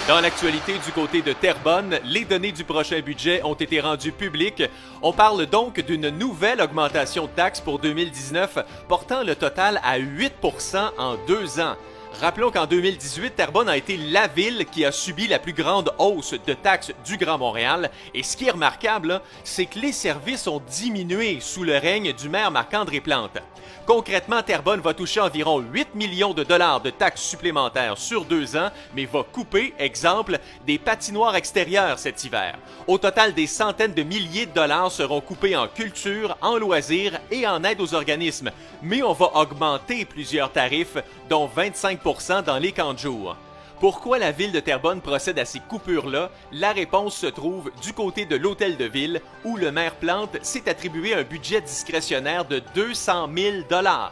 Dans l'actualité du côté de Terrebonne, les données du prochain budget ont été rendues publiques. On parle donc d'une nouvelle augmentation de taxes pour 2019, portant le total à 8 % en 2 ans. Rappelons qu'en 2018, Terrebonne a été la ville qui a subi la plus grande hausse de taxes du Grand Montréal. Et ce qui est remarquable, c'est que les services ont diminué sous le règne du maire Marc-André Plante. Concrètement, Terrebonne va toucher environ 8 millions de dollars de taxes supplémentaires sur 2 ans, mais va couper, exemple, des patinoires extérieures cet hiver. Au total, des centaines de milliers de dollars seront coupés en culture, en loisirs et en aide aux organismes. Mais on va augmenter plusieurs tarifs, dont 25 % dans les camps de jour. Pourquoi la ville de Terrebonne procède à ces coupures-là? La réponse se trouve du côté de l'hôtel de ville, où le maire Plante s'est attribué un budget discrétionnaire de 200 000 $.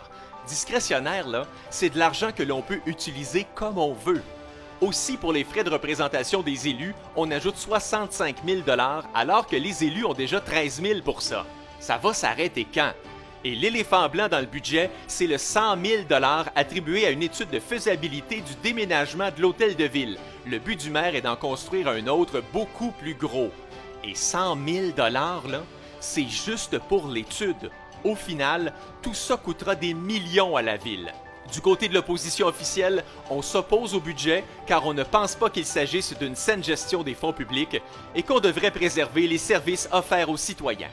Discrétionnaire, là, c'est de l'argent que l'on peut utiliser comme on veut. Aussi, pour les frais de représentation des élus, on ajoute 65 000 $, alors que les élus ont déjà 13 000 pour ça. Ça va s'arrêter quand? Et l'éléphant blanc dans le budget, c'est le 100 000 $ attribué à une étude de faisabilité du déménagement de l'hôtel de ville. Le but du maire est d'en construire un autre beaucoup plus gros. Et 100 000 $, là, c'est juste pour l'étude. Au final, tout ça coûtera des millions à la ville. Du côté de l'opposition officielle, on s'oppose au budget car on ne pense pas qu'il s'agisse d'une saine gestion des fonds publics et qu'on devrait préserver les services offerts aux citoyens.